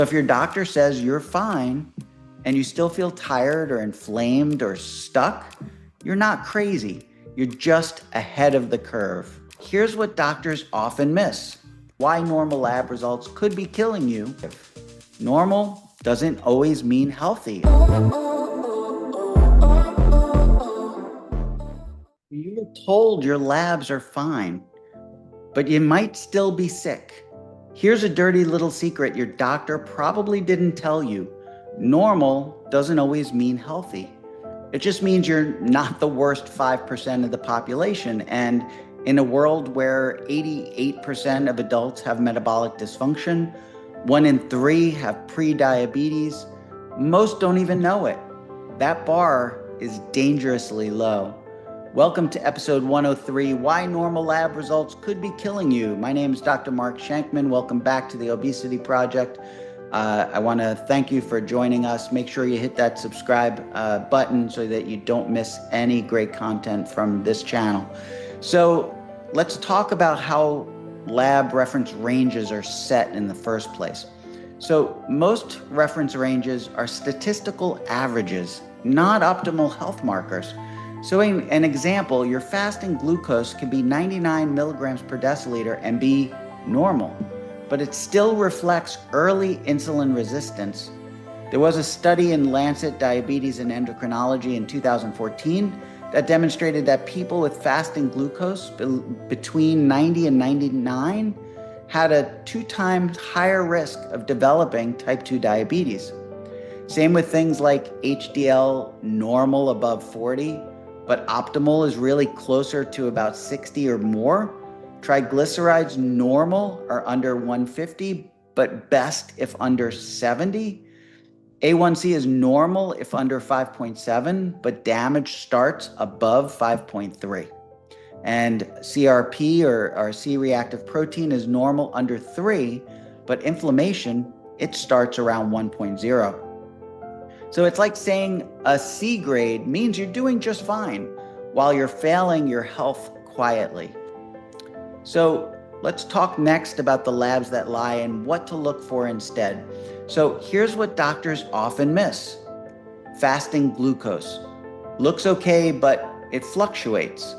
If your doctor says you're fine and you still feel tired or inflamed or stuck, you're not crazy. You're just ahead of the curve. Here's what doctors often miss: why normal lab results could be killing you. Normal doesn't always mean healthy. You're told your labs are fine, but you might still be sick. Here's a dirty little secret your doctor probably didn't tell you. Normal doesn't always mean healthy. It just means you're not the worst 5% of the population. And in a world where 88% of adults have metabolic dysfunction, 1 in 3 have pre-diabetes, most don't even know it. That bar is dangerously low. Welcome to episode 103, Why Normal Lab Results Could Be Killing You. My name is Dr. Mark Shankman. Welcome back to the Obesity Project. I want to thank you for joining us. Make sure you hit that subscribe button so that you don't miss any great content from this channel. So let's talk about how lab reference ranges are set in the first place. So most reference ranges are statistical averages, not optimal health markers. So an example, your fasting glucose can be 99 milligrams per deciliter and be normal, but it still reflects early insulin resistance. There was a study in Lancet Diabetes and Endocrinology in 2014 that demonstrated that people with fasting glucose between 90 and 99 had a 2 times higher risk of developing type 2 diabetes. Same with things like HDL normal above 40, but optimal is really closer to about 60 or more. Triglycerides normal are under 150, but best if under 70. A1C is normal if under 5.7, but damage starts above 5.3. And CRP or C-reactive protein is normal under 3, but inflammation, it starts around 1.0. So it's like saying a C grade means you're doing just fine while you're failing your health quietly. So let's talk next about the labs that lie and what to look for instead. So here's what doctors often miss. Fasting glucose. Looks okay, but it fluctuates.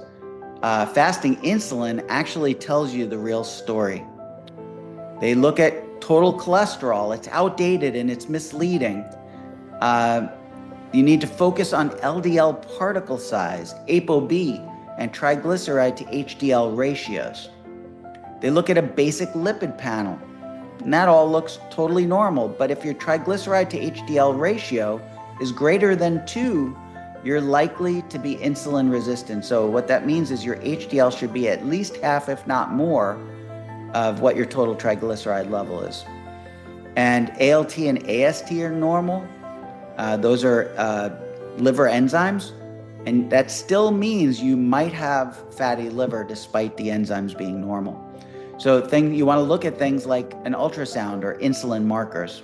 Fasting insulin actually tells you the real story. They look at total cholesterol. It's outdated and it's misleading. You need to focus on LDL particle size, ApoB, and triglyceride to HDL ratios. They look at a basic lipid panel, and that all looks totally normal, but if your triglyceride to HDL ratio is greater than 2, you're likely to be insulin resistant. So what that means is your HDL should be at least half, if not more, of what your total triglyceride level is. And ALT and AST are normal. Those are liver enzymes, and that still means you might have fatty liver despite the enzymes being normal. So you want to look at things like an ultrasound or insulin markers.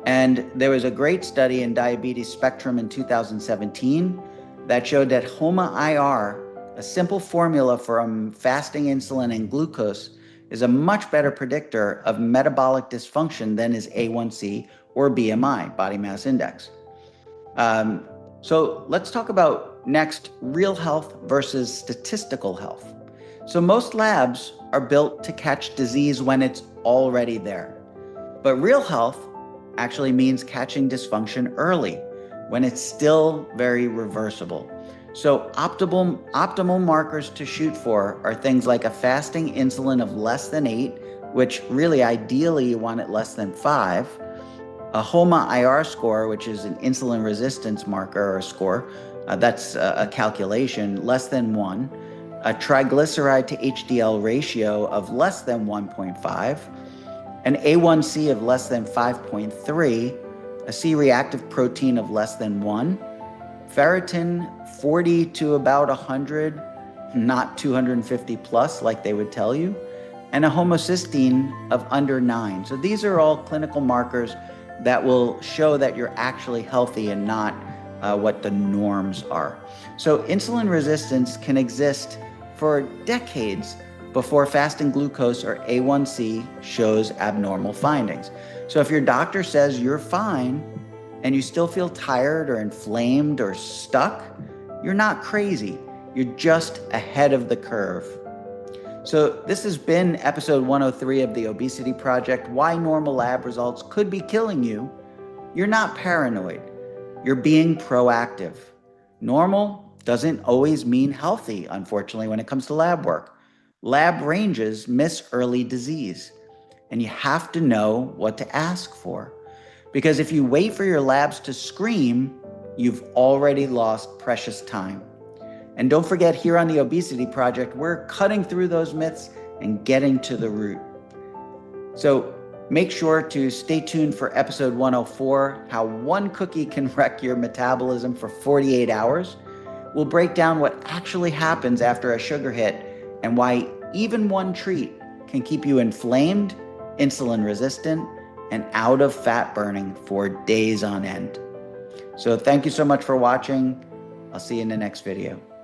And there was a great study in Diabetes Spectrum in 2017 that showed that HOMA-IR, a simple formula for fasting insulin and glucose, is a much better predictor of metabolic dysfunction than is A1C or BMI, body mass index. So let's talk about next real health versus statistical health. So most labs are built to catch disease when it's already there. But real health actually means catching dysfunction early, when it's still very reversible. So optimal markers to shoot for are things like a fasting insulin of less than 8, which really ideally you want it less than 5, a HOMA-IR score, which is an insulin resistance marker or score, that's a calculation, less than 1, a triglyceride to HDL ratio of less than 1.5, an A1C of less than 5.3, a C-reactive protein of less than 1, ferritin 40 to about 100, not 250 plus like they would tell you, and a homocysteine of under 9. So these are all clinical markers that will show that you're actually healthy and not what the norms are. So insulin resistance can exist for decades before fasting glucose or A1C shows abnormal findings. So if your doctor says you're fine and you still feel tired or inflamed or stuck, you're not crazy. You're just ahead of the curve. So this has been episode 103 of the Obesity Project, why normal lab results could be killing you. You're not paranoid. You're being proactive. Normal doesn't always mean healthy, unfortunately, when it comes to lab work. Lab ranges miss early disease, and you have to know what to ask for. Because if you wait for your labs to scream, you've already lost precious time. And don't forget, here on the Obesity Project, we're cutting through those myths and getting to the root. So make sure to stay tuned for episode 104, how one cookie can wreck your metabolism for 48 hours. We'll break down what actually happens after a sugar hit and why even one treat can keep you inflamed, insulin resistant, and out of fat burning for days on end. So thank you so much for watching. I'll see you in the next video.